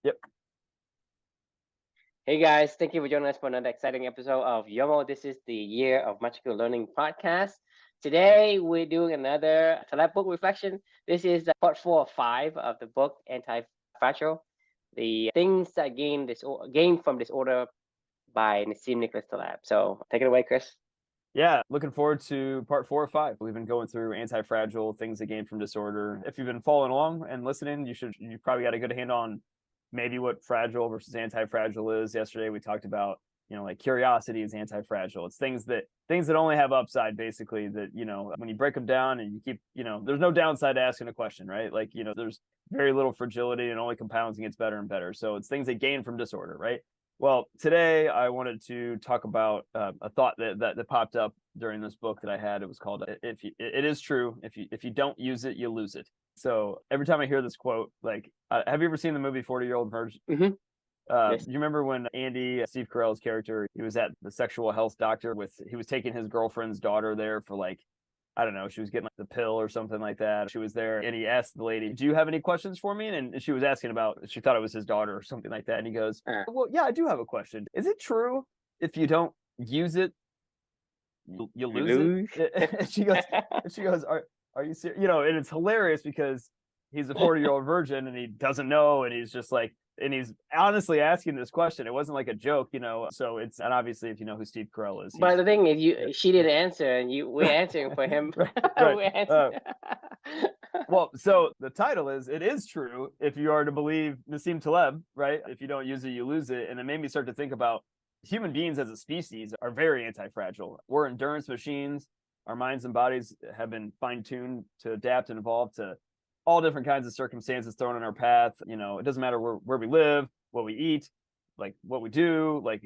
Yep. Hey guys, thank you for joining us for another exciting episode of YOML. This is the Year of Magical Learning podcast. Today we're doing another Taleb book reflection. This is part 4 of 5 of the book Anti-Fragile, the things that gain from disorder by Nassim Nicholas Taleb. So take it away, Chris. Yeah, looking forward to part 4 or 5. We've been going through anti-fragile, things that gain from disorder. If you've been following along and listening, you probably got a good handle on maybe what fragile versus anti-fragile is. Yesterday we talked about, like curiosity is anti-fragile. It's things that only have upside, basically, that, when you break them down and you keep, there's no downside to asking a question, right? Like, there's very little fragility and only compounds and gets better and better. So it's things that gain from disorder, right? Well, today I wanted to talk about a thought that popped up during this book that I had. It was called "It is true. If you don't use it, you lose it." So every time I hear this quote, like, have you ever seen the movie 40-Year-Old Virgin? Mm-hmm. Yes. You remember when Steve Carell's character, he was at the sexual health doctor he was taking his girlfriend's daughter there for, like, I don't know, she was getting like the pill or something like that. She was there and he asked the lady, "Do you have any questions for me?" And she was asking about, she thought it was his daughter or something like that. And he goes, "Well, yeah, I do have a question. Is it true if you don't use it, you lose it?" And she goes, are you serious? And it's hilarious because he's a 40-year-old virgin and he doesn't know. And he's just like, and he's honestly asking this question. It wasn't like a joke, So and obviously, if you know who Steve Carell is, But the thing is, she didn't answer, and we're answering for him. right, right. We're answering. Well, so the title is "It is true if you are to believe Nassim Taleb," right? If you don't use it, you lose it. And it made me start to think about human beings as a species are very anti-fragile. We're endurance machines. Our minds and bodies have been fine-tuned to adapt and evolve to all different kinds of circumstances thrown in our path. It doesn't matter where we live, what we eat, like what we do, like,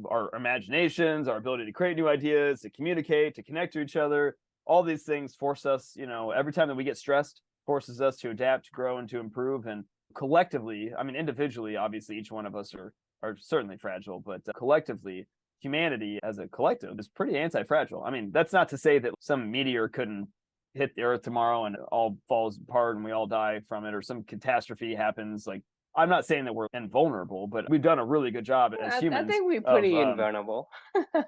our imaginations, our ability to create new ideas, to communicate, to connect to each other. All these things force us, every time that we get stressed, forces us to adapt, to grow, and to improve. And collectively, I mean, individually, obviously, each one of us are certainly fragile, but collectively, humanity as a collective is pretty anti-fragile. I mean, that's not to say that some meteor couldn't hit the earth tomorrow and it all falls apart and we all die from it, or some catastrophe happens. Like, I'm not saying that we're invulnerable, but we've done a really good job as I humans think we're of pretty invulnerable.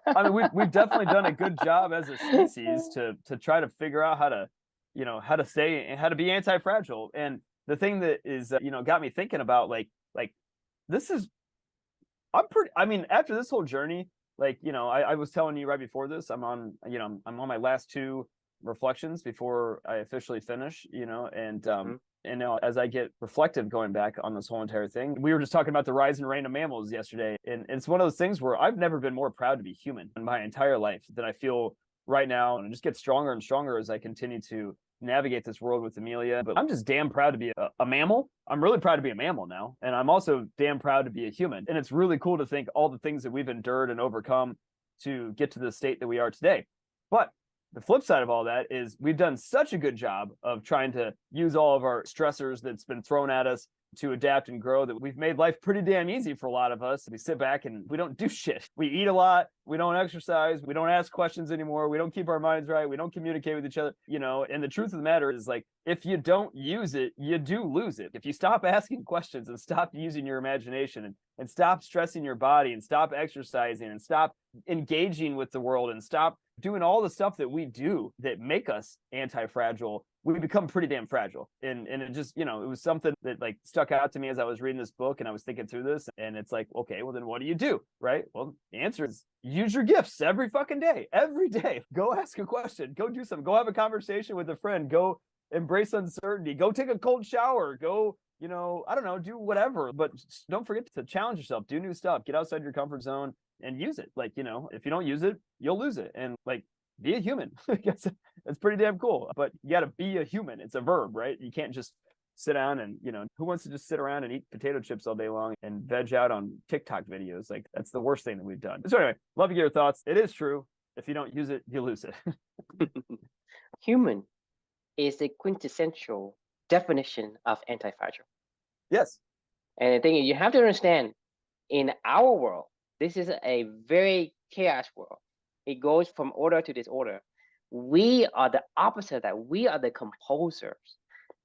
I mean, we've definitely done a good job as a species to try to figure out how to, how to stay and how to be anti-fragile. And the thing that is, got me thinking about, like this is, I mean, after this whole journey, like, I was telling you right before this, I'm on my last 2 reflections before I officially finish, and now, as I get reflective going back on this whole entire thing, we were just talking about the rise and reign of mammals yesterday. And it's one of those things where I've never been more proud to be human in my entire life than I feel right now. And it just gets stronger and stronger as I continue to navigate this world with Amelia. But I'm just damn proud to be a mammal. I'm really proud to be a mammal now. And I'm also damn proud to be a human. And it's really cool to think all the things that we've endured and overcome to get to the state that we are today. But the flip side of all that is we've done such a good job of trying to use all of our stressors that's been thrown at us to adapt and grow that we've made life pretty damn easy for a lot of us. We sit back and we don't do shit. We eat a lot. We don't exercise. We don't ask questions anymore. We don't keep our minds right. We don't communicate with each other, and the truth of the matter is, like, if you don't use it, you do lose it. If you stop asking questions and stop using your imagination and stop stressing your body and stop exercising and stop engaging with the world and stop doing all the stuff that we do that make us anti-fragile, we become pretty damn fragile. And it just, it was something that, like, stuck out to me as I was reading this book and I was thinking through this. And it's like, okay, well, then what do you do? Right? Well, the answer is use your gifts every fucking day. Every day. Go ask a question. Go do something. Go have a conversation with a friend. Go embrace uncertainty. Go take a cold shower. Go, I don't know, do whatever. But don't forget to challenge yourself. Do new stuff. Get outside your comfort zone and use it. Like, if you don't use it, you'll lose it. And, like, be a human. I guess it's pretty damn cool. But you got to be a human. It's a verb, right? You can't just sit down and, who wants to just sit around and eat potato chips all day long and veg out on TikTok videos? Like, that's the worst thing that we've done. So anyway, love to get your thoughts. It is true. If you don't use it, you lose it. Human is the quintessential definition of anti-fragile. Yes. And the thing is, you have to understand, in our world, this is a very chaos world. It goes from order to disorder. We are the opposite of that. We are the composers.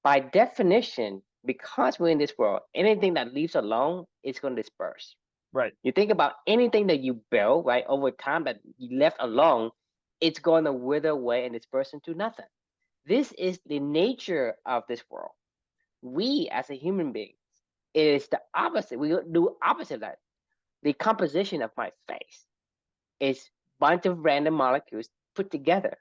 By definition, because we're in this world, anything that leaves alone is going to disperse. Right. You think about anything that you build, right, over time that you left alone, it's going to wither away and disperse into nothing. This is the nature of this world. We, as a human being, it is the opposite. We do opposite of that. The composition of my face is a bunch of random molecules put together.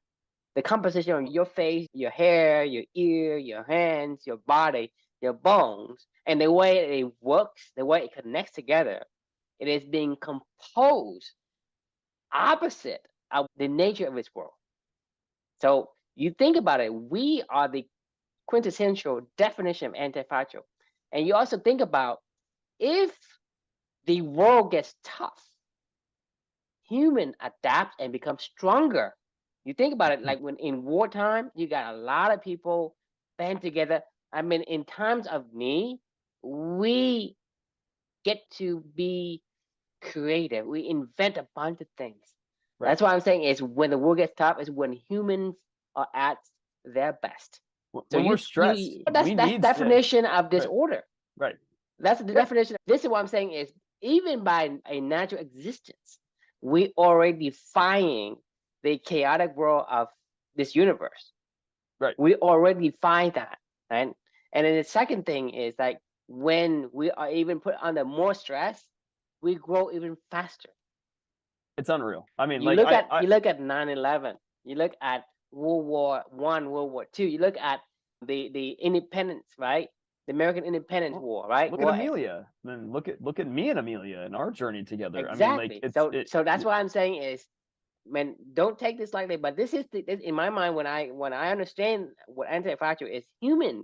The composition of your face, your hair, your ear, your hands, your body, your bones, and the way it works, the way it connects together, it is being composed opposite of the nature of this world. So you think about it, we are the quintessential definition of anti-fragile. And you also think about if the world gets tough, human adapt and become stronger. You think about it, like when in wartime, you got a lot of people band together. I mean, in times of need, we get to be creative. We invent a bunch of things. Right. That's what I'm saying is when the world gets tough is when humans are at their best. When we're stressed, that's definition of disorder. Right. That's the definition. This is what I'm saying is even by a natural existence, we already defying the chaotic world of this universe. Right. We already define that. Right. And then the second thing is like when we are even put under more stress, we grow even faster. It's unreal. I mean, you look at 9/11. You look at World War I, World War II. You look at the independence, right? The American Independence War, right? Look at Amelia. I mean, look at me and Amelia and our journey together. Exactly. I mean, so that's what I'm saying is, man, don't take this lightly. But this is in my mind when I understand what anti-fragile is, human.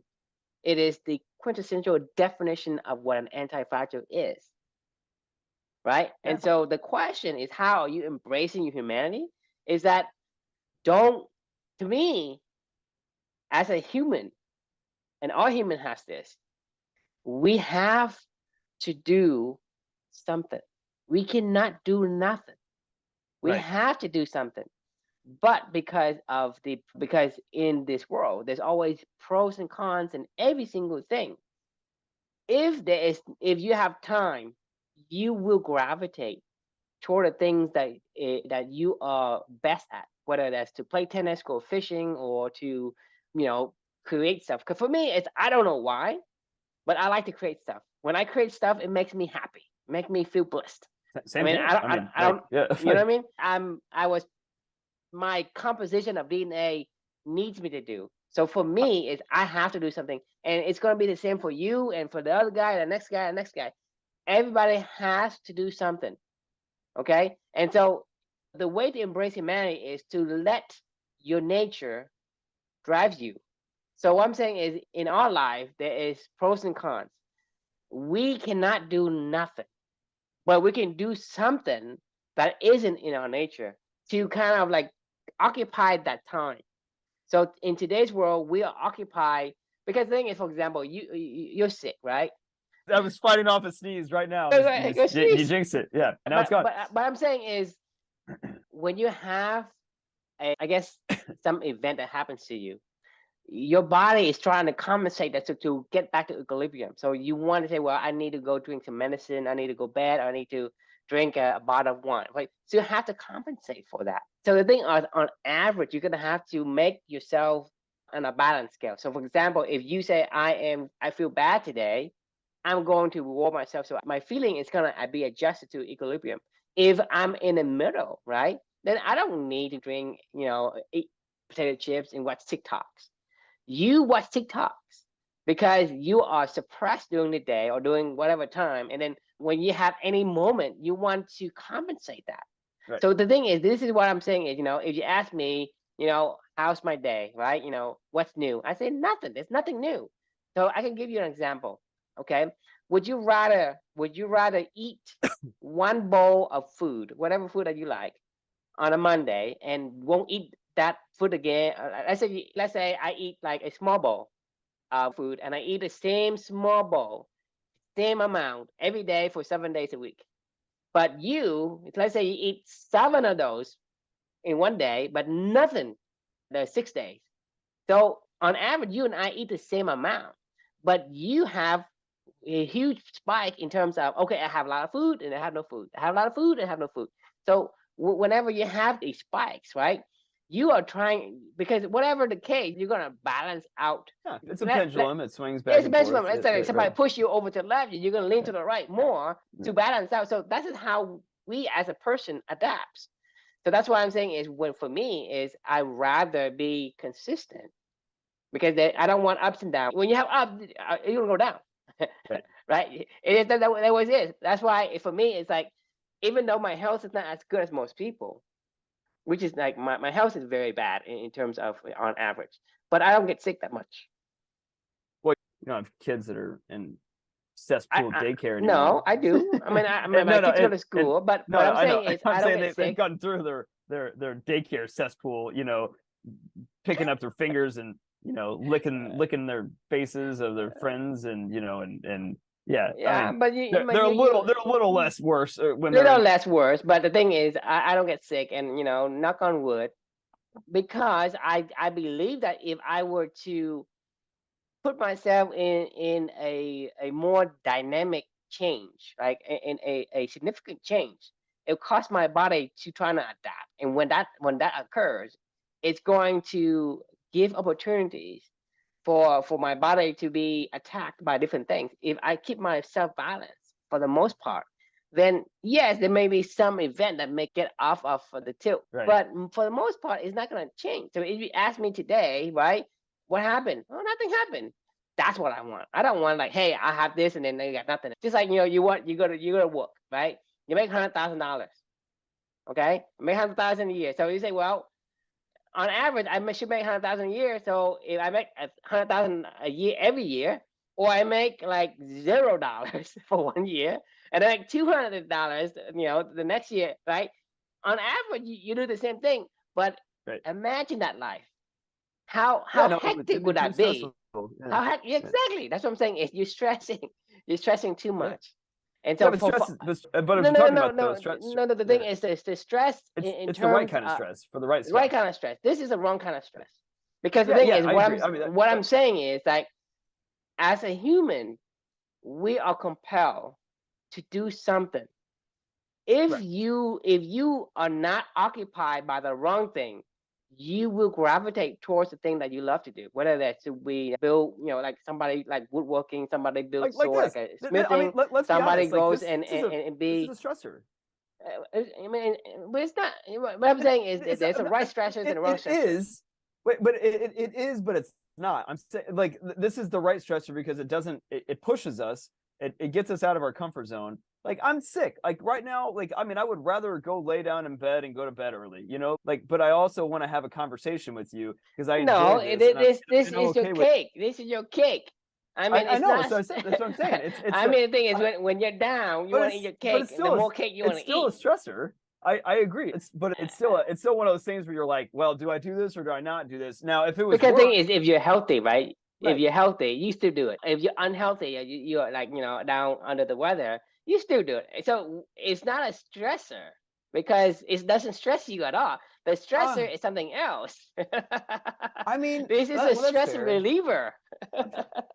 It is the quintessential definition of what an anti-fragile is. Right. Yeah. And so the question is, how are you embracing your humanity? Is that to me, as a human, and all human has this, we have to do something. We cannot do nothing. We have to do something. But because in this world, there's always pros and cons in every single thing. If you have time, you will gravitate toward the things that you are best at, whether that's to play tennis, go fishing, or to, create stuff. Because for me, I don't know why, but I like to create stuff. When I create stuff, it makes me happy, make me feel blessed. Same here. I don't yeah. You know what I mean? My composition of DNA needs me to do. So for me, I have to do something, and it's going to be the same for you and for the other guy, the next guy, the next guy. Everybody has to do something. Okay. And so the way to embrace humanity is to let your nature drive you. So what I'm saying is in our life, there is pros and cons. We cannot do nothing, but we can do something that isn't in our nature to kind of like occupy that time. So in today's world, we are occupied because the thing is, for example, you're sick, right? I was fighting off a sneeze right now. You jinxed it. Yeah. Now it's gone. But I'm saying is when you have I guess some event that happens to you, your body is trying to compensate that to get back to equilibrium. So you want to say, well, I need to go drink some medicine. I need to go bed. I need to drink a bottle of wine. Right? So you have to compensate for that. So the thing on average, you're going to have to make yourself on a balance scale. So for example, if you say, I feel bad today, I'm going to reward myself. So my feeling is going to be adjusted to equilibrium. If I'm in the middle, right, then I don't need to drink, eat potato chips and watch TikToks. You watch TikToks because you are suppressed during the day or during whatever time. And then when you have any moment, you want to compensate that. Right. So the thing is, this is what I'm saying is, if you ask me, how's my day, right? What's new? I say nothing. There's nothing new. So I can give you an example. Okay. Would you rather eat one bowl of food, whatever food that you like, on a Monday and won't eat that food again? Let's say I eat like a small bowl of food and I eat the same small bowl, same amount every day for 7 days a week. But let's say you eat 7 of those in one day, but nothing the 6 days. So on average, you and I eat the same amount. but you have a huge spike in terms of, okay, I have a lot of food and I have no food. I have a lot of food and I have no food. So whenever you have these spikes, right, you are trying, because whatever the case, you're gonna balance out. Yeah, it's a pendulum. It swings back It's a and forth. pendulum. It's like somebody Right. push you over to the left, you're gonna lean to the right more Yeah. to balance out. So that is how we as a person adapts. So that's what I'm saying is, when for me is, I rather be consistent, because I don't want ups and downs. When you have up, you're gonna go down. Right. Right? It is that was it. That's why for me it's like, even though my health is not as good as most people, which is like, my health is very bad in terms of on average, but I don't get sick that much. Well, you don't have kids that are in cesspool daycare anymore. No, I do. I mean, my no, kids go to school, but no, what I'm I know. saying is, I'm I don't saying get they've sick. gotten through their daycare cesspool, picking up their fingers and licking their faces of their friends, and and yeah. Yeah, I mean, but they're a little less worse when they're little less worse. But the thing is, I don't get sick, and knock on wood, because I believe that if I were to put myself in a more dynamic change, like in a significant change, it costs my body to try to adapt. And when that occurs, it's going to give opportunities for my body to be attacked by different things. If I keep myself balanced for the most part, then yes, there may be some event that may get off of the tilt, right. but for the most part, it's not going to change. So if you ask me today, right, what happened? Oh, nothing happened. That's what I want. I don't want, like, hey, I have this and then you got nothing. Just like, you go to work, right? You make $100,000. Okay, make 100,000 a year. So you say, well, on average, I should make 100,000 a year. So if I make 100,000 a year every year, or I make like $0 for 1 year, and I make $200, the next year, right? On average, you do the same thing. But Right. imagine that life. How no, hectic would that be? Yeah. How exactly? That's what I'm saying. Is you're stressing too Yeah. much. And Yeah, so but for stress is, but if no, you're no, talking no, about no, the stress, no, no. The thing is, the stress in it's the right terms kind of of stress for the right the right stuff. kind of stress. This is the wrong kind of stress. Because the Yeah, thing yeah, is, I agree. I mean, what I'm saying is, like, as a human, we are compelled to do something. If right. you are not occupied by the wrong thing, you will gravitate towards the thing that you love to do. Whether that's to be build, like somebody like woodworking, somebody builds Like sword, this. like a I mean, smithing, let's be somebody honest. Like goes this and is a and this is be. a stressor. I mean, but it's not. What I'm saying is that It's there's a right stressors and a wrong it stressor. is, but it is, but it's not. I'm saying, like, this is the right stressor because it pushes us. It gets us out of our comfort zone. Like, I'm sick. Like right now, like, I mean, I would rather go lay down in bed and go to bed early, like, but I also want to have a conversation with you because I No, enjoy this, this and I'm is your okay with. cake. This is your cake. I mean, I it's know. not. So I said that's what I'm saying. It's I a, mean, the thing is, I, when you're down, you want to eat your but cake, and the more cake you want it's to still a eat. stressor. I agree. It's still one of those things where you're like, well, do I do this or do I not do this? Now, if it was Because the thing work, is, if you're healthy, right? If right? you're healthy, you still do it. If you're unhealthy, you're like, down under the weather, you still do it. So it's not a stressor, because it doesn't stress you at all. The Uh, stressor is something else. I mean, This is a well, that's stress fair. reliever.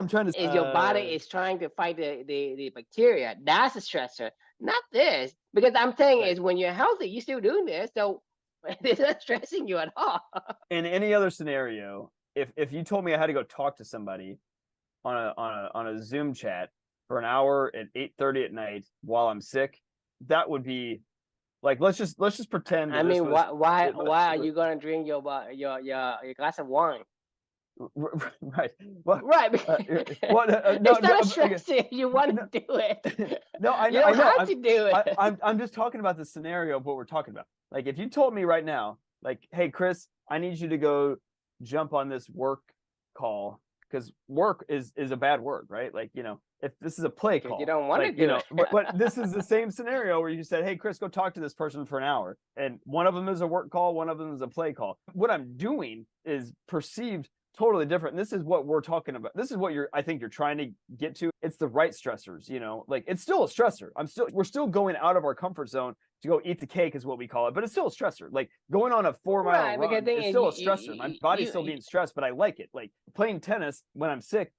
I'm trying to. Is your body is trying to fight the bacteria. That's a stressor, not this. Because I'm saying Right. is, when you're healthy, you're still doing this. So it's not stressing you at all. In any other scenario, if you told me I had to go talk to somebody on a Zoom chat for an hour at 8:30 at night while I'm sick, that would be like, let's just pretend I that this mean, was why are you gonna drink your glass of wine? right. Well, Right. what? No, It's no, not a stress if you want no, to do it. no, I You know, I don't know. have to do it. I'm just talking about the scenario of what we're talking about. Like, if you told me right now, like, hey, Chris, I need you to go jump on this work call, because work is a bad word, right? Like, if this is a play Because you call, don't want to like, do it. but this is the same scenario where you said, hey, Chris, go talk to this person for an hour, and one of them is a work call, one of them is a play call. What I'm doing is perceived totally different. And this is what we're talking about. This is what I think you're trying to get to. It's the right stressors, like, it's still a stressor. We're still going out of our comfort zone to go eat the cake, is what we call it, but it's still a stressor. Like, going on a 4 mile Right. Because run the thing is is, still a stressor. My body's still you being stressed, but I like it. Like, playing tennis when I'm sick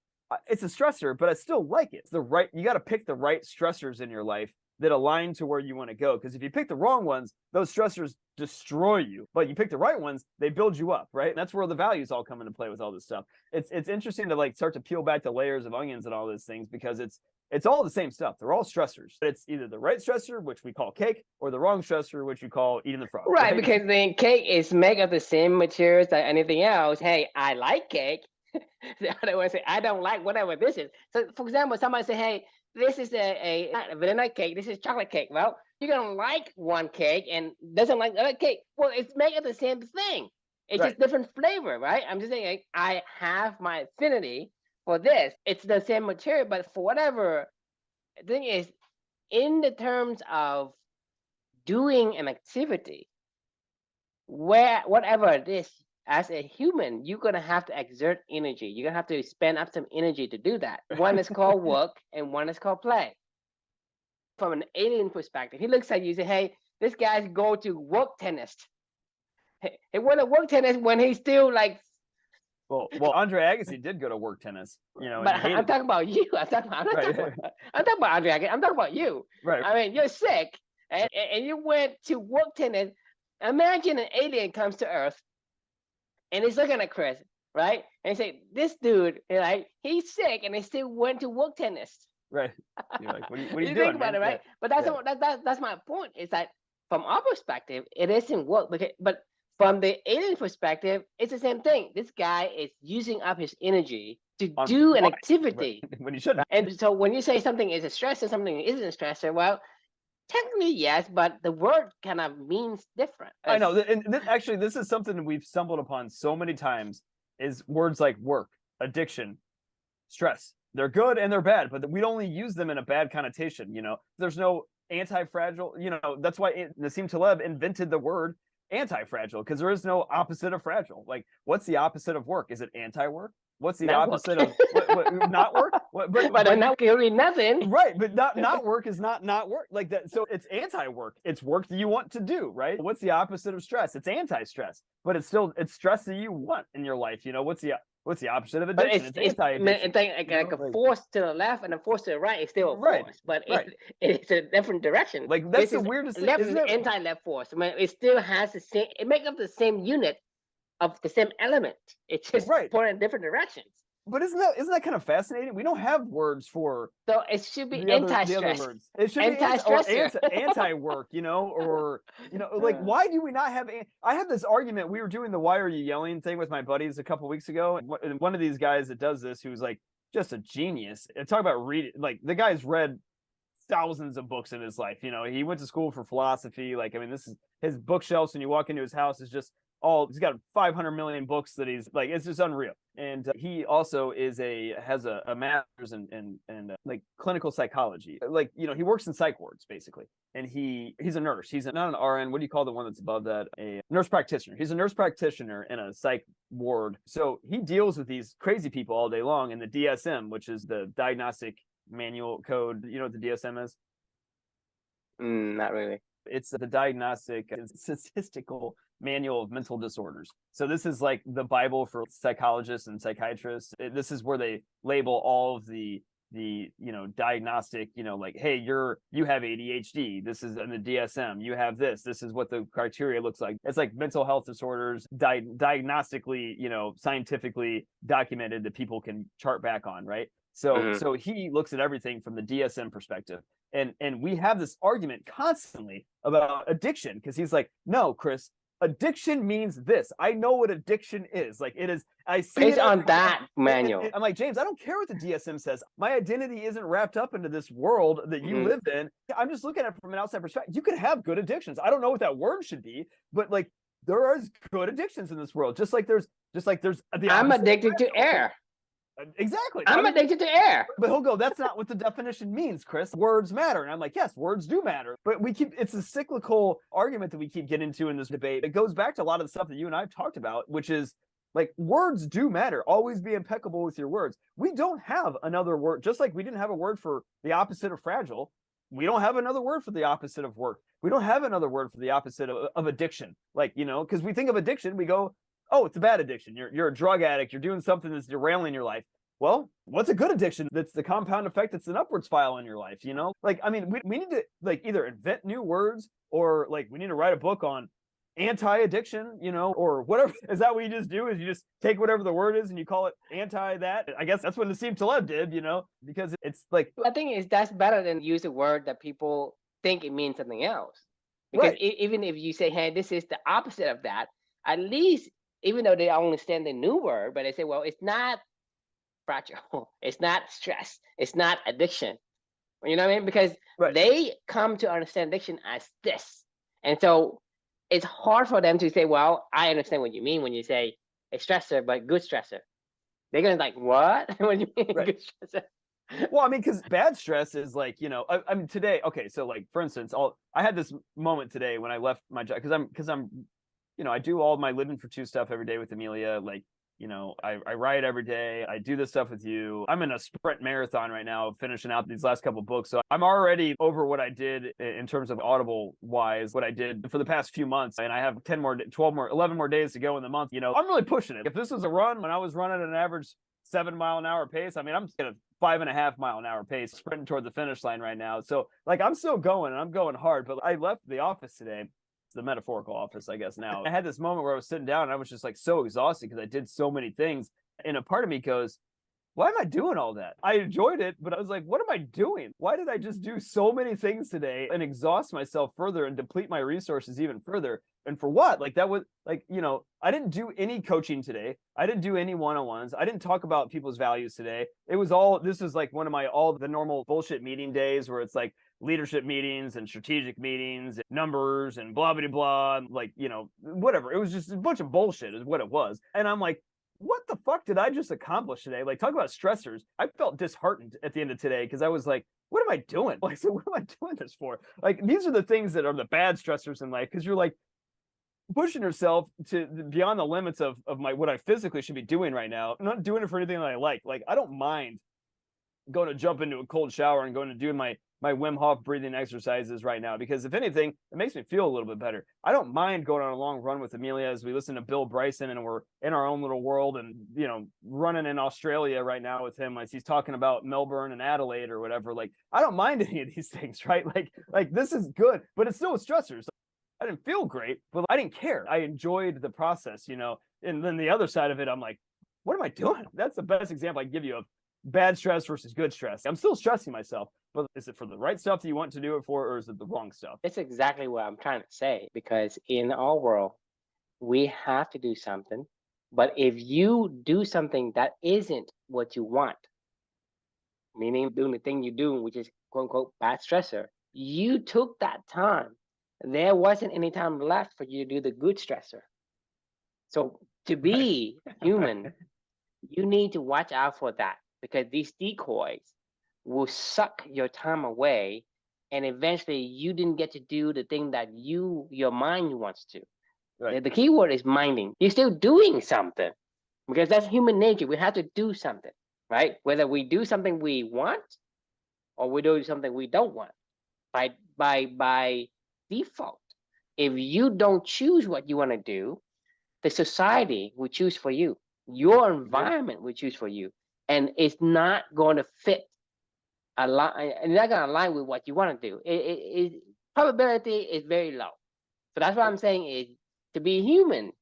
it's a stressor, but I still like it. It's the right, you got to pick the right stressors in your life that align to where you want to go. Because if you pick the wrong ones, those stressors destroy you. But you pick the right ones, they build you up, right? And that's where the values all come into play with all this stuff. It's interesting to like start to peel back the layers of onions and all those things, because it's all the same stuff. They're all stressors. It's either the right stressor, which we call cake, or the wrong stressor, which you call eating the frog. Right, because then cake is made of the same materials that anything else. Hey, I like cake. The other one say, I don't like whatever this is. So, for example, somebody say, hey, this is a vanilla cake. This is chocolate cake. Well, you're going to like one cake and doesn't like the other cake. Well, it's made of the same thing. It's Right. just different flavor, right? I'm just saying, like, I have my affinity for this. It's the same material, but for whatever, the thing is, in the terms of doing an activity, whatever it is, as a human, you're gonna have to exert energy. You're gonna have to spend up some energy to do that. One is called work, and one is called play. From an alien perspective, he looks at you and say, "Hey, this guy's go to work tennis. He went to work tennis when he's still like." Well, Andre Agassi did go to work tennis, you know. But I'm talking about you. I'm talking about Andre Agassi. I'm talking about you. Right. I mean, you're sick, and you went to work tennis. Imagine an alien comes to Earth. And he's looking at Chris, right? And he say, "This dude, like, he's sick, and he still went to work tennis." Right. You're like, what are you You doing, think about man? it, right? Yeah. But that's my point. Is that from our perspective, it isn't work, but from the alien perspective, it's the same thing. This guy is using up his energy to do an activity, right. When you shouldn't. Right? And so when you say something is a stressor, something isn't a stressor, well, technically yes, but the word kind of means different. I know. And actually, this is something that we've stumbled upon so many times, is words like work, addiction, stress. They're good and they're bad, but we only use them in a bad connotation. You know, there's no anti-fragile. You know, that's why Nassim Taleb invented the word anti-fragile, because there is no opposite of fragile. Like, what's the opposite of work? Is it anti-work? What's the Not opposite of not work? But I'm not doing nothing. Right, but not work is not work like that. So it's anti-work. It's work that you want to do, right? What's the opposite of stress? It's anti-stress, but it's stress that you want in your life. You know, what's the opposite of addiction? It's anti-addiction. Like a force to the left and a force to the right is still a force, but it's a different direction. Like, that's the weirdest thing. Left is anti-left force. I mean, it still has the same. It makes up the same unit of the same element. It's just pointing in different directions. But isn't that kind of fascinating? We don't have words for. So it should be anti-stress. It should anti-stress, be anti-work, you know, or like, why do we not have? I had this argument. We were doing the "Why Are You Yelling" thing with my buddies a couple weeks ago, and one of these guys that does this, who's like just a genius. And talk about reading. Like, the guy's read thousands of books in his life. You know, he went to school for philosophy. Like, I mean, this is his bookshelves. When you walk into his house, is just he's got 500 million books that he's like, it's just unreal. And he also has a master's in like clinical psychology. Like, you know, he works in psych wards basically. And he's a nurse. He's not an RN. What do you call the one that's above that? A nurse practitioner. He's a nurse practitioner in a psych ward. So he deals with these crazy people all day long in the DSM, which is the diagnostic manual code. You know what the DSM is? Not really. It's the diagnostic statistical manual of mental disorders. So this is like the Bible for psychologists and psychiatrists. This is where they label all of the diagnostic, like, hey, you have ADHD. This is in the DSM. You have this. This is what the criteria looks like. It's like mental health disorders, diagnostically, scientifically documented, that people can chart back on, right? So he looks at everything from the DSM perspective. And we have this argument constantly about addiction, because he's like, no, Chris, addiction means this. I know what addiction is. Like, it is, I see based it on that manual. I'm like, James, I don't care what the DSM says. My identity isn't wrapped up into this world that you live in. I'm just looking at it from an outside perspective. You can have good addictions. I don't know what that word should be, but like, there are good addictions in this world. Just like there's the I'm addicted to air. Exactly. I'm addicted to air. But he'll go, that's not what the definition means, Chris. Words matter. And I'm like, yes, words do matter. But it's a cyclical argument that we keep getting into in this debate. It goes back to a lot of the stuff that you and I have talked about, which is like, words do matter. Always be impeccable with your words. We don't have another word, just like we didn't have a word for the opposite of fragile. We don't have another word for the opposite of work. We don't have another word for the opposite of addiction. Like, because we think of addiction, we go, oh, it's a bad addiction. You're a drug addict. You're doing something that's derailing your life. Well, what's a good addiction? That's the compound effect. It's an upward spiral in your life, you know? Like, I mean, we need to like either invent new words or like we need to write a book on anti-addiction, you know, or whatever. Is that what you just do? Is you just take whatever the word is and you call it anti that? I guess that's what Nassim Taleb did, you know, because it's like, I think is that's better than use a word that people think it means something else. Because right, even if you say, "Hey, this is the opposite of that," at least even though they understand the new word, but they say, "Well, it's not fragile, it's not stress, it's not addiction." You know what I mean? Because right. they come to understand addiction as this, and so it's hard for them to say, "Well, I understand what you mean when you say a stressor, but good stressor." They're gonna like, "What? What do you mean Right. good stressor?" Well, I mean, because bad stress is like, you know, I mean, today, okay, so like for instance, I had this moment today when I left my job because I'm, you know, I do all my living for two stuff every day with Amelia. Like, you know, I write every day. I do this stuff with you. I'm in a sprint marathon right now, finishing out these last couple books. So I'm already over what I did in terms of Audible wise, what I did for the past few months. And I have 10 more, 12 more, 11 more days to go in the month. You know, I'm really pushing it. If this was a run when I was running at an average 7 mile an hour pace, I mean, I'm at a 5.5 mile an hour pace, sprinting toward the finish line right now. So like I'm still going and I'm going hard, but I left the office today, the metaphorical office, I guess now. I had this moment where I was sitting down and I was just like so exhausted because I did so many things. And a part of me goes, why am I doing all that? I enjoyed it, but I was like, what am I doing? Why did I just do so many things today and exhaust myself further and deplete my resources even further? And for what? Like that was like, you know, I didn't do any coaching today. I didn't do any one-on-ones. I didn't talk about people's values today. It was all, this is like one of my, all the normal bullshit meeting days where it's like leadership meetings and strategic meetings, and numbers and blah, blah, blah, like, you know, whatever. It was just a bunch of bullshit is what it was. And I'm like, what the fuck did I just accomplish today? Like, talk about stressors. I felt disheartened at the end of today because I was like, what am I doing? Like, so what am I doing this for? Like, these are the things that are the bad stressors in life because you're like pushing yourself to beyond the limits of my what I physically should be doing right now. I'm not doing it for anything that I like. Like, I don't mind going to jump into a cold shower and going to do my Wim Hof breathing exercises right now because if anything, it makes me feel a little bit better. I don't mind going on a long run with Amelia as we listen to Bill Bryson and we're in our own little world and you know running in Australia right now with him as he's talking about Melbourne and Adelaide or whatever. Like I don't mind any of these things, right? Like this is good, but it's still a stressor. So I didn't feel great, but I didn't care. I enjoyed the process, you know. And then the other side of it, I'm like, what am I doing? That's the best example I can give you of bad stress versus good stress. I'm still stressing myself, but is it for the right stuff that you want to do it for, or is it the wrong stuff? That's exactly what I'm trying to say. Because in our world, we have to do something. But if you do something that isn't what you want, meaning doing the thing you do, which is quote unquote bad stressor, you took that time. There wasn't any time left for you to do the good stressor. So to Right. be human, you need to watch out for that because these decoys will suck your time away and eventually you didn't get to do the thing that your mind wants to. Right. The key word is minding. You're still doing something because that's human nature. We have to do something, right? Whether we do something we want or we do something we don't want. By default, if you don't choose what you want to do, the society will choose for you. Your Yeah. environment will choose for you, and it's not going to fit align. And not going to align with what you want to do. Probability is very low. So that's what I'm saying is to be human.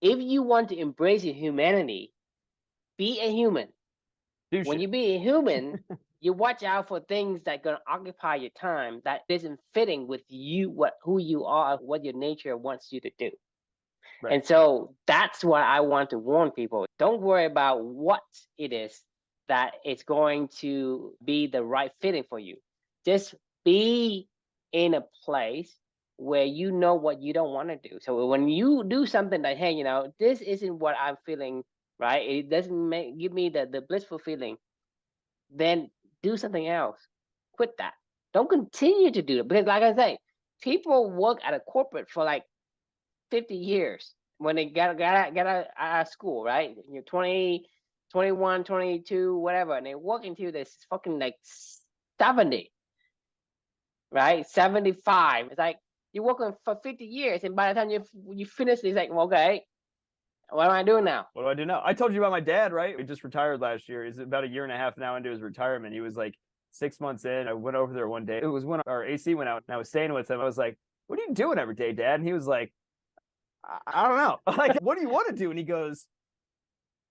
If you want to embrace your humanity, be a human. Do When shit. you be a human, you watch out for things that gonna occupy your time that isn't fitting with you, who you are, what your nature wants you to do. Right. And so that's what I want to warn people. Don't worry about what it is that it's going to be the right fitting for you. Just be in a place where you know what you don't want to do. So when you do something that, hey, this isn't what I'm feeling, right? It doesn't give me the blissful feeling, then do something else. Quit that. Don't continue to do it. Because like I say, people work at a corporate for like 50 years when they got out of school, right? You're 20, 21, 22, whatever, and they work until they're fucking like 70, right? 75. It's like you're working for 50 years, and by the time you finish, it's like, okay, What am I doing now? What do I do now? I told you about my dad, right? He just retired last year. He's about a year and a half now into his retirement. He was like 6 months in. I went over there one day. It was when our AC went out and I was staying with him. I was like, what are you doing every day, Dad? And he was like, I don't know. Like, what do you want to do? And he goes,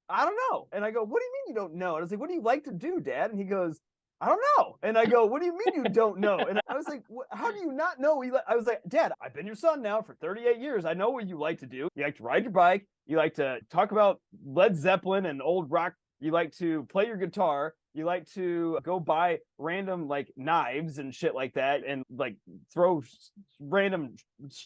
I don't know. And I go, what do you mean you don't know? And I was like, what do you like to do, Dad? And he goes, I don't know. And I go, what do you mean you don't know? And I was like, how do you not know? I was like, Dad, I've been your son now for 38 years. I know what you like to do. You like to ride your bike. You like to talk about Led Zeppelin and old rock. You like to play your guitar. You like to go buy random like knives and shit like that and like throw random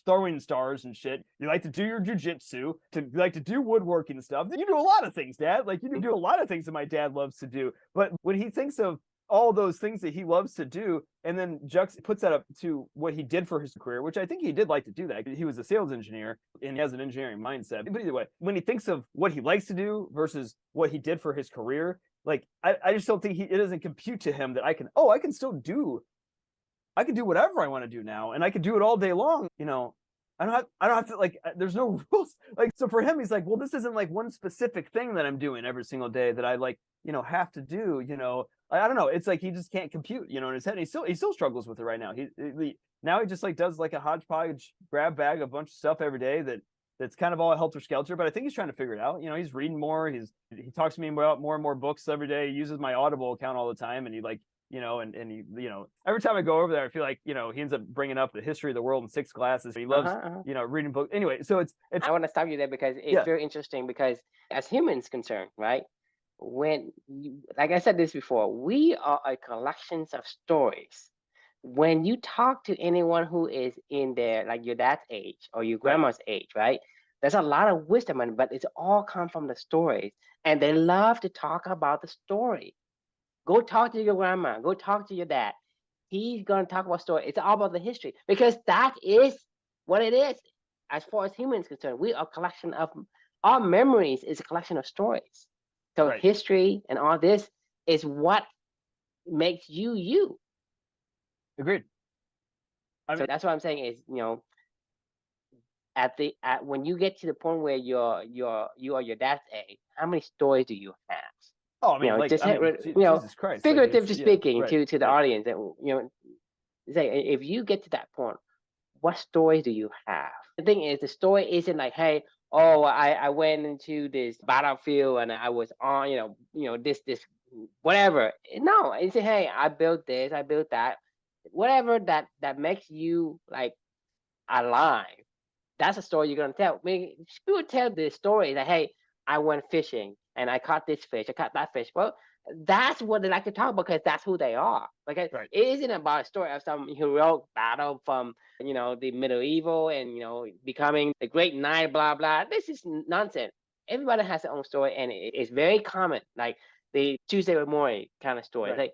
throwing stars and shit. You like to do your jujitsu, you like to do woodworking stuff. You do a lot of things, Dad. Like you do a lot of things that my dad loves to do. But when he thinks of all those things that he loves to do, and then puts that up to what he did for his career, which I think he did like to do that. He was a sales engineer and he has an engineering mindset. But either way, when he thinks of what he likes to do versus what he did for his career, like I just don't think it doesn't compute to him that I can do whatever I want to do now, and I can do it all day long. I don't have to like. There's no rules. Like so for him, he's like, well, this isn't like one specific thing that I'm doing every single day that I like have to do. I don't know. It's like he just can't compute. In his head. He still struggles with it right now. Now he just like does like a hodgepodge grab bag of a bunch of stuff every day that's kind of all helter skelter, but I think he's trying to figure it out. He's reading more. He talks to me about more and more books every day. He uses my Audible account all the time, and he like and he every time I go over there, I feel like he ends up bringing up the history of the world in 6 classes. He loves reading books. Anyway, so it's. I want to stop you there because it's very interesting. Because as humans concerned, right? Like I said this before, we are a collection of stories. When you talk to anyone who is in their like your dad's age or your grandma's age, right? There's a lot of wisdom, but it's all come from the stories, and they love to talk about the story. Go talk to your grandma. Go talk to your dad. He's gonna talk about story. It's all about the history because that is what it is. As far as humans concerned, we are a collection of our memories. Is a collection of stories. So history and all this is what makes you you. Agreed. So that's what I'm saying is, when you get to the point where you are your dad's age, how many stories do you have? Oh, I mean, Jesus Christ, figuratively speaking to the audience, say if you get to that point, what stories do you have? The thing is, the story isn't like, hey, I went into this battlefield and I was on, this whatever. No, it's hey, I built this, I built that, whatever that makes you like alive. That's a story you're gonna tell. I mean, people tell the story that hey, I went fishing and I caught this fish, I caught that fish. Well, that's what they like to talk about because that's who they are. Because it isn't about a story of some heroic battle from the medieval and becoming the great knight, blah blah. This is nonsense. Everybody has their own story, and it's very common, like the Tuesday with Morrie kind of story. Like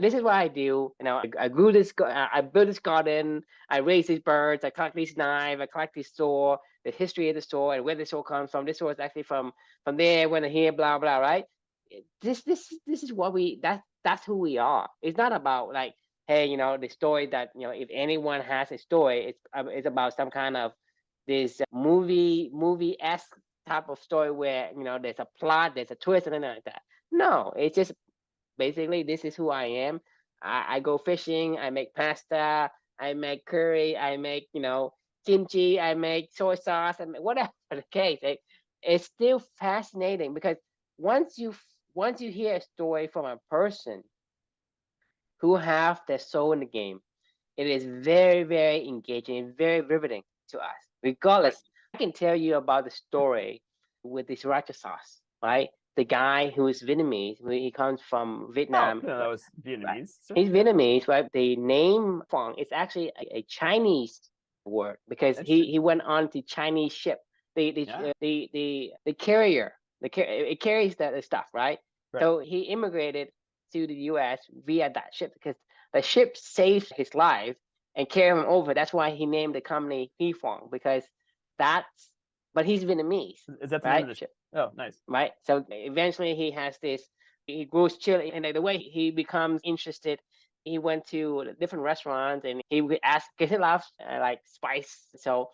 this is what I do. I grew this, I built this garden, I raised these birds, I collect these knives, I collect this sword, the history of the sword and where the sword comes from. This sword is actually from there, went here, blah blah, right? This is what that's who we are. It's not about like, hey, the story that if anyone has a story, it's about some kind of this movie-esque type of story where there's a plot, there's a twist, and anything like that. No, it's just basically this is who I am. I go fishing, I make pasta, I make curry, I make kimchi, I make soy sauce, and whatever the case. It's still fascinating because once you hear a story from a person who have their soul in the game, it is very, very engaging, very riveting to us. Regardless, I can tell you about the story with this sriracha sauce, right? The guy who is Vietnamese, he comes from Vietnam. Oh, no, that was Vietnamese. Right? He's Vietnamese, right? The name Phong is actually a Chinese word because he went on the Chinese ship, the carrier, it carries the stuff, right? So he immigrated to the U.S. via that ship because the ship saved his life and carried him over. That's why he named the company Phong because but he's Vietnamese. Is that the name of the ship? Oh, nice. Right. So eventually he has this. He grows chili, and the way he becomes interested, he went to different restaurants and he would ask because he loves like spice. So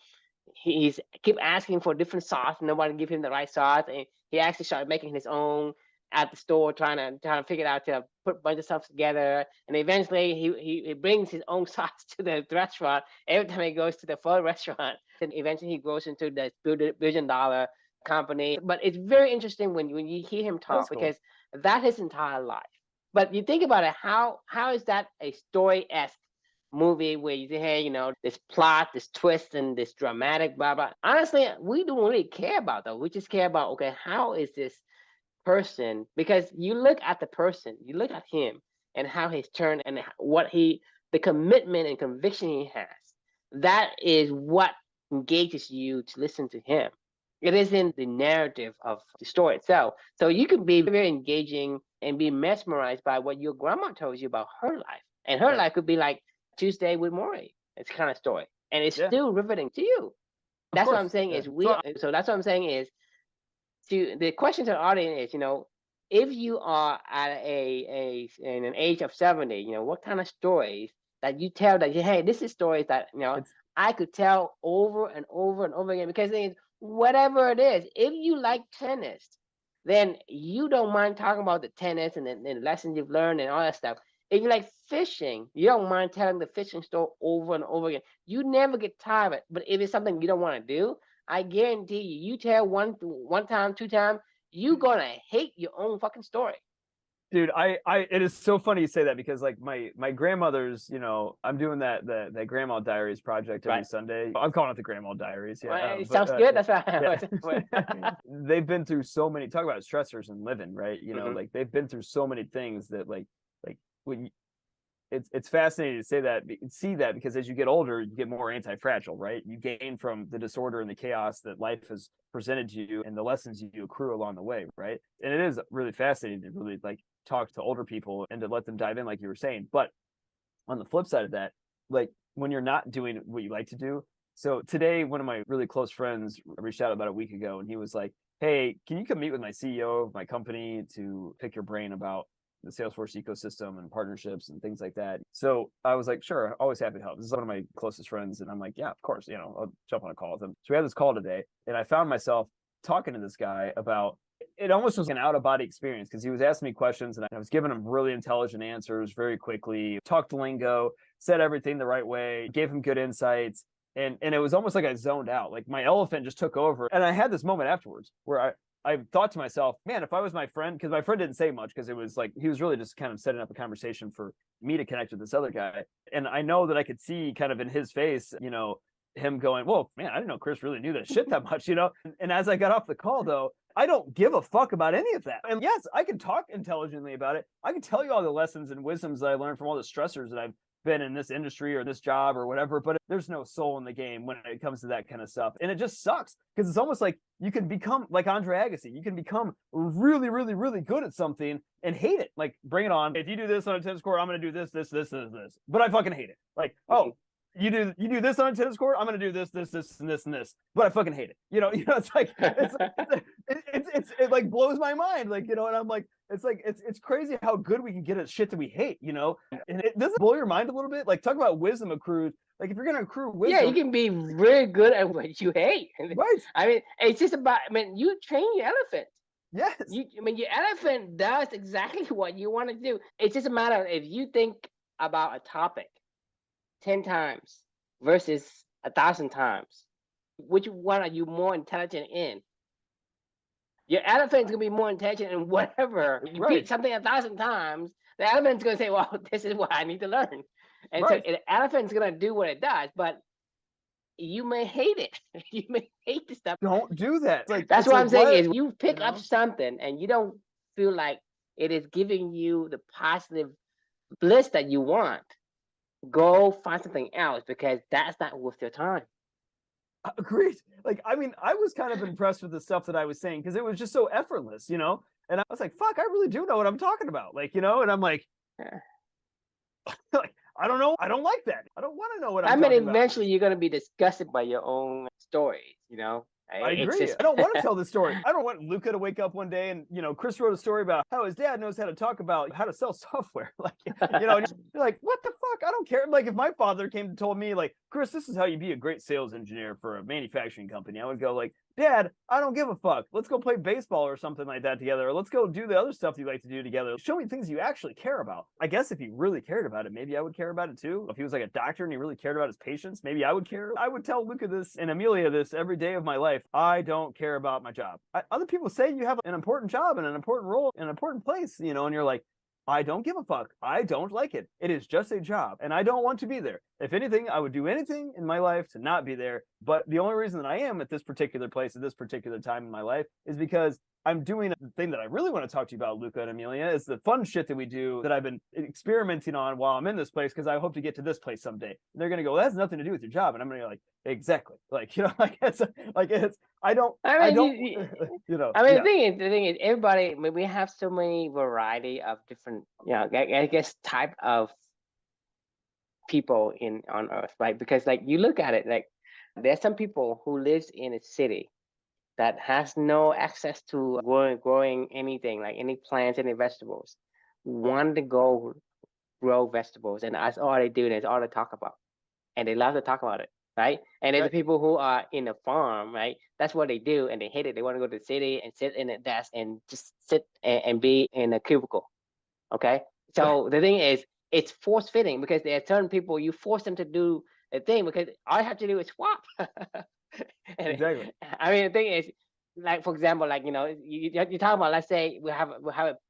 he's keep asking for different sauce. Nobody give him the right sauce, and he actually started making his own at the store, trying to figure out to put a bunch of stuff together. And eventually, he brings his own sauce to the restaurant every time he goes to the pho restaurant. And eventually, he grows into the $1 billion company. But it's very interesting when you hear him talk, That's cool. because that's his entire life. But you think about it, how is that a story-esque movie where you say, hey, this plot, this twist, and this dramatic, blah blah. Honestly, we don't really care about that. We just care about, okay, how is this person? Because you look at the person, you look at him, and how he's turned, and the commitment and conviction he has. That is what engages you to listen to him. It isn't the narrative of the story itself. So you can be very engaging and be mesmerized by what your grandma tells you about her life. And her life could be like Tuesday with Maury. It's kind of story. And it's still riveting to you. That's what I'm saying is so that's what I'm saying is, to the question to the audience is, if you are at in an age of 70, what kind of stories that you tell that, hey, this is stories that, I could tell over and over and over again. Because the thing is, whatever it is, if you like tennis, then you don't mind talking about the tennis and the lessons you've learned and all that stuff. If you like fishing, you don't mind telling the fishing story over and over again. You never get tired of it. But if it's something you don't want to do, I guarantee you tell one time, 2 times, you're gonna hate your own fucking story. Dude, it is so funny you say that, because like my grandmother's, I'm doing that grandma diaries project every Sunday. I'm calling it the grandma diaries. Yeah, well, it sounds good. That's right. Yeah. They've been through so many, talk about stressors and living, right? Like they've been through so many things that like when it's fascinating to see that, because as you get older, you get more anti-fragile, right? You gain from the disorder and the chaos that life has presented to you, and the lessons you accrue along the way, right? And it is really fascinating to really like talk to older people and to let them dive in, like you were saying. But on the flip side of that, like when you're not doing what you like to do. So today, one of my really close friends reached out about a week ago, and he was like, hey, can you come meet with my CEO of my company to pick your brain about the Salesforce ecosystem and partnerships and things like that? So I was like, sure, always happy to help. This is one of my closest friends. And I'm like, yeah, of course, I'll jump on a call with him. So we had this call today, and I found myself talking to this guy about, it almost was an out of body experience, because he was asking me questions and I was giving him really intelligent answers very quickly, talked lingo, said everything the right way, gave him good insights. And it was almost like I zoned out, like my elephant just took over. And I had this moment afterwards where I thought to myself, man, if I was my friend, because my friend didn't say much, because it was like, he was really just kind of setting up a conversation for me to connect with this other guy. And I know that I could see kind of in his face, him going, whoa, man, I didn't know Chris really knew that shit that much, And as I got off the call, though, I don't give a fuck about any of that. And yes, I can talk intelligently about it. I can tell you all the lessons and wisdoms that I learned from all the stressors that I've been in this industry or this job or whatever, but there's no soul in the game when it comes to that kind of stuff. And it just sucks, because it's almost like you can become like Andre Agassi. You can become really, really, really good at something and hate it. Like, bring it on. If you do this on a tennis court, I'm going to do this, this, this, this, this. But I fucking hate it. Like, oh, you do this on a tennis court, I'm going to do this, this, this, and this, and this. But I fucking hate it. It's like, it like blows my mind. Like, and I'm like, it's crazy how good we can get at shit that we hate, And it doesn't blow your mind a little bit. Like, talk about wisdom accrued. Like, if you're going to accrue wisdom. Yeah, you can be really good at what you hate. Right. I mean, it's just about, you train your elephant. Yes. Your elephant does exactly what you want to do. It's just a matter of, if you think about a topic 10 times versus 1,000 times, which one are you more intelligent in? Your elephant's gonna be more intelligent in whatever. You repeat something 1,000 times, the elephant's gonna say, well, this is what I need to learn. And so the elephant's gonna do what it does, but you may hate it. You may hate the stuff. Don't do that. That's what I'm saying is, you pick up something and you don't feel like it is giving you the positive bliss that you want, go find something else, because that's not worth your time. Agreed. Like, I mean, I was kind of impressed with the stuff that I was saying, because it was just so effortless, And I was like, fuck, I really do know what I'm talking about. Like, and I'm like, like, I don't know. I don't like that. I don't want to know what I'm talking about. Eventually you're going to be disgusted by your own stories, I It's agree. just I don't want to tell this story. I don't want Luca to wake up one day and, Chris wrote a story about how his dad knows how to talk about how to sell software. Like, and you're like, what the fuck? I don't care. Like, if my father came and told me, like, Chris, this is how you be a great sales engineer for a manufacturing company, I would go, like, Dad, I don't give a fuck. Let's go play baseball or something like that together. Or let's go do the other stuff you like to do together. Show me things you actually care about. I guess if he really cared about it, maybe I would care about it too. If he was like a doctor and he really cared about his patients, maybe I would care. I would tell Luca this and Amelia this every day of my life. I don't care about my job. Other people say you have an important job and an important role, an important place, and you're like, I don't give a fuck. I don't like it. It is just a job, and I don't want to be there. If anything, I would do anything in my life to not be there. But the only reason that I am at this particular place at this particular time in my life is because I'm doing the thing that I really want to talk to you about, Luca and Amelia, is the fun shit that we do that I've been experimenting on while I'm in this place because I hope to get to this place someday. And they're gonna go, well, that has nothing to do with your job, and I'm gonna be like, exactly, like it's I don't I mean, don't I mean, yeah. the thing is, everybody. I mean, we have so many variety of different, I guess, type of people on Earth, right? Because like you look at it, like there's some people who lives in a city that has no access to growing anything, like any plants, any vegetables, want to go grow vegetables, and that's all they do, and that's all they talk about, and they love to talk about it, right? And there's the people who are in a farm, right? That's what they do, and they hate it. They want to go to the city and sit in a desk and just sit and be in a cubicle. Okay, so the thing is, it's force fitting because there are certain people you force them to do a thing because all you have to do is swap. Exactly. I mean, the thing is, like for example, like you talk about, let's say we have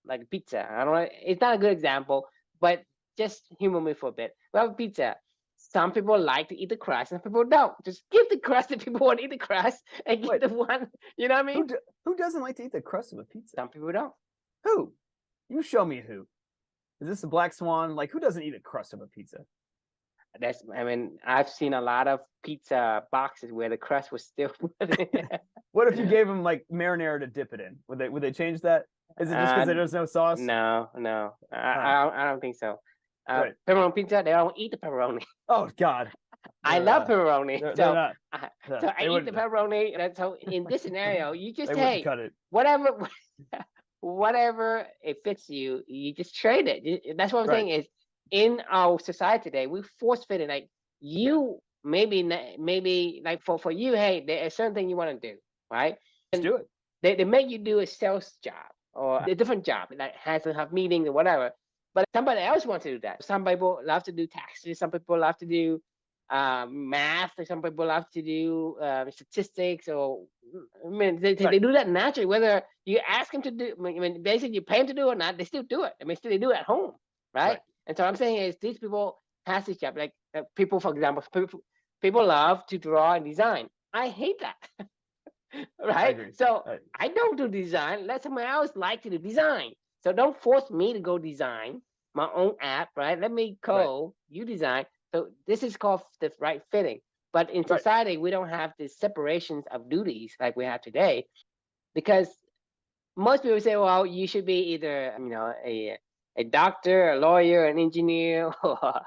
like a pizza. I don't know, it's not a good example, but just humor me for a bit. We have a pizza. Some people like to eat the crust, and some people don't. Just give the crust to people who want to eat the crust, and give the one. You know what I mean? Who doesn't like to eat the crust of a pizza? Some people don't. Who? You show me who. Is this a black swan? Like, who doesn't eat a crust of a pizza? I mean, I've seen a lot of pizza boxes where the crust was still put in. What if you gave them like marinara to dip it in? Would they change that? Is it just because there's no sauce? No. I don't think so. Right. Pepperoni pizza, they don't eat the pepperoni. Oh God. I love pepperoni. They're not. So I eat the pepperoni. And so in this scenario, you just cut it. whatever it fits you, you just trade it. That's what I'm saying is, in our society today, we force fit it. Like you maybe like for you, hey, there's a certain thing you want to do, right? Let's do it. They make you do a sales job or a different job that has to have meetings or whatever. But somebody else wants to do that. Some people love to do taxes. Some people love to do math. Some people love to do statistics. Or I mean, they do that naturally. Whether you ask them to do, I mean, basically you pay them to do it or not, they still do it. I mean, still they do it at home, right? And so I'm saying is these people has this job. Like people, for example, people love to draw and design. I hate that. Right? So I don't do design. Let someone else like to do design. So don't force me to go design my own app, right? Let me code, you design. So this is called the right fitting. But in society, we don't have the separations of duties like we have today, because most people say, well, you should be either, a doctor, a lawyer, an engineer, or,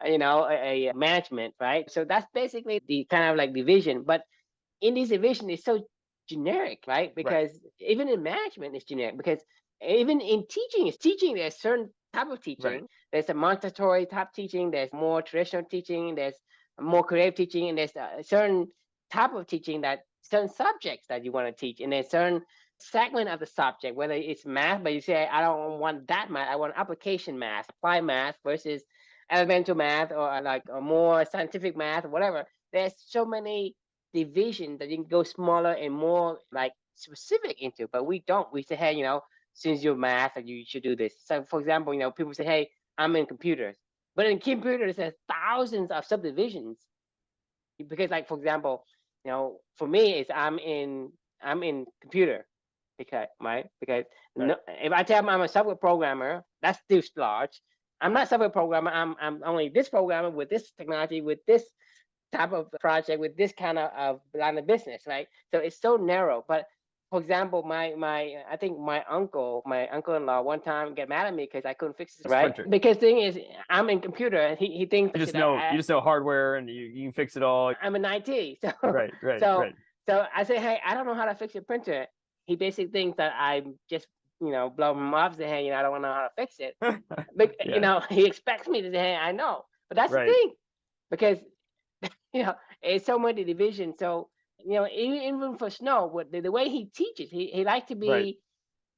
a management, right? So that's basically the kind of like division. But in this division, it's so generic, right? Because even in management, it's generic. Because even in teaching, there's certain type of teaching. There's a Montessori type teaching. There's more traditional teaching. There's more creative teaching, and there's a certain type of teaching that certain subjects that you want to teach, and there's certain segment of the subject, whether it's math, but you say, I don't want that math. I want application math, applied math versus elemental math, or like a more scientific math or whatever. There's so many divisions that you can go smaller and more like specific into, but we don't. We say, hey, since you're math, you should do this. So for example, people say, hey, I'm in computers, but in computers there's thousands of subdivisions, because like for example, for me it's I'm in computer, because if I tell them I'm a software programmer, that's too large. I'm not a software programmer. I'm only this programmer with this technology, with this type of project, with this kind of line of business, right? So it's so narrow. But for example, I think my uncle-in-law one time get mad at me because I couldn't fix it, right? Because thing is, I'm in computer, and he thinks you just know hardware and you can fix it all. I'm in IT, so right. So I say, hey, I don't know how to fix your printer. He basically thinks that I'm just, blow him off, say, hey, I don't know how to fix it. But, Yeah. he expects me to say, hey, I know. But that's the Right. thing, because, it's so much division. So, even for Snow, the way he teaches, he likes to Right. be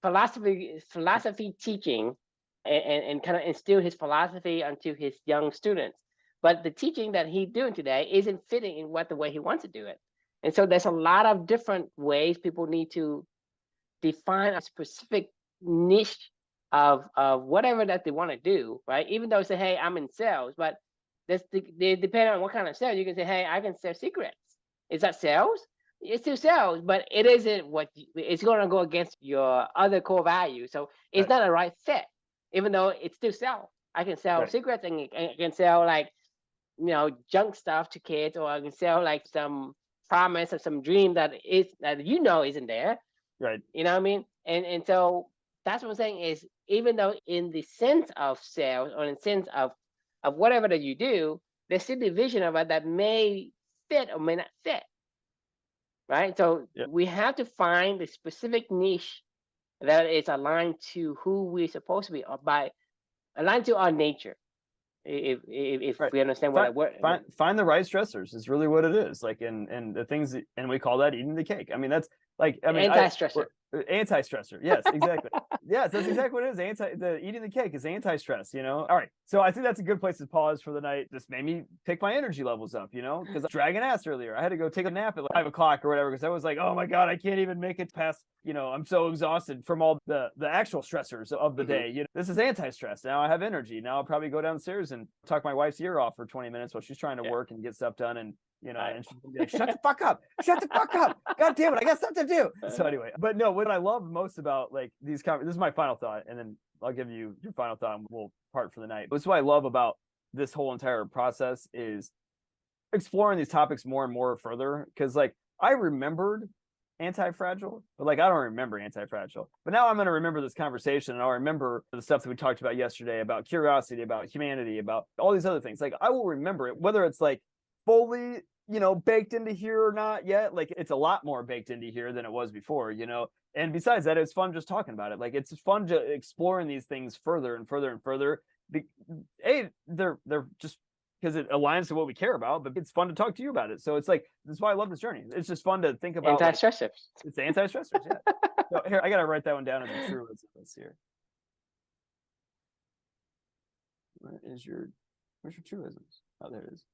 philosophy teaching, and kind of instill his philosophy onto his young students. But the teaching that he's doing today isn't fitting in what the way he wants to do it. And so there's a lot of different ways people need to define a specific niche of whatever that they want to do, right? Even though say, hey, I'm in sales, but they depend on what kind of sales. You can say, hey, I can sell secrets. Is that sales? It's still sales, but it isn't it's going to go against your other core values. So it's Right. not a right fit, even though it's still sell. I can sell Right. secrets, and I can sell like, junk stuff to kids, or I can sell like some promise or some dream that isn't there. Right. You know what I mean? And so that's what I'm saying is, even though in the sense of sales, or in the sense of whatever that you do, there's still division of it that may fit or may not fit, right? So Yeah. we have to find the specific niche that is aligned to who we're supposed to be, or by aligned to our nature. If Right. we understand what Find that word. find the right stressors is really what it is. Like, and the things and we call that eating the cake. I mean, that's like, I mean, Anti-stressor. anti-stressor. Yes, exactly. Yes, that's exactly what it is. The eating the cake is anti-stress, All right. So I think that's a good place to pause for the night. This made me pick my energy levels up, because I was dragging ass earlier. I had to go take a nap at like 5 o'clock or whatever, because I was like, oh my God, I can't even make it past, I'm so exhausted from all the actual stressors of the day. This is anti-stress. Now I have energy. Now I'll probably go downstairs and talk my wife's ear off for 20 minutes while she's trying to work and get stuff done. And and she's gonna be like, shut the fuck up. Shut the fuck up. God damn it. I got stuff to do. So anyway, but no, what I love most about like this is my final thought, and then I'll give you your final thought and we'll part for the night. But this is what I love about this whole entire process is exploring these topics more and more further. Cause like I remembered Anti-Fragile, but like I don't remember Anti-Fragile. But now I'm going to remember this conversation, and I'll remember the stuff that we talked about yesterday about curiosity, about humanity, about all these other things. Like I will remember it, whether it's like fully, baked into here or not yet. Like it's a lot more baked into here than it was before, And besides that, it's fun just talking about it. Like it's fun to exploring these things further and further and further. They're just because it aligns to what we care about, but it's fun to talk to you about it. So it's like, that's why I love this journey. It's just fun to think about. Anti-stressors. It's the anti-stressors. Yeah. So here, I got to write that one down as a true. Let's see here. Where's your truisms? Oh, there it is.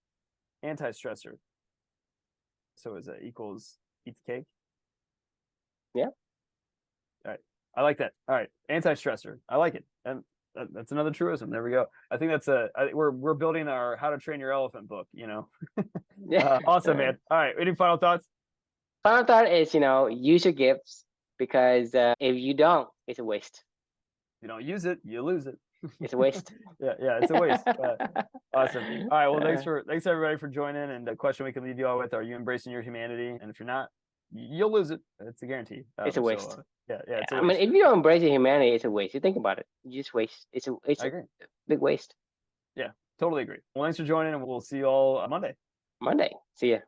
Anti-stressor. So is that equals eat the cake? Yeah. All right. I like that. All right. Anti-stressor. I like it. And that's another truism. There we go. I think that's we're building our How to Train Your Elephant book, Yeah. Awesome, man. All right. Any final thoughts? Final thought is, use your gifts, because if you don't, it's a waste. If you don't use it, you lose it. It's a waste. Yeah, it's a waste. Awesome. All right. Well, thanks everybody for joining. And the question we can leave you all with: are you embracing your humanity? And if you're not, you'll lose it. It's a guarantee. It's a waste. Yeah, it's a waste. I mean, if you don't embrace your humanity, it's a waste. You think about it. You just waste. It's I agree. a big waste. Yeah, totally agree. Well, thanks for joining, and we'll see you all Monday. See ya.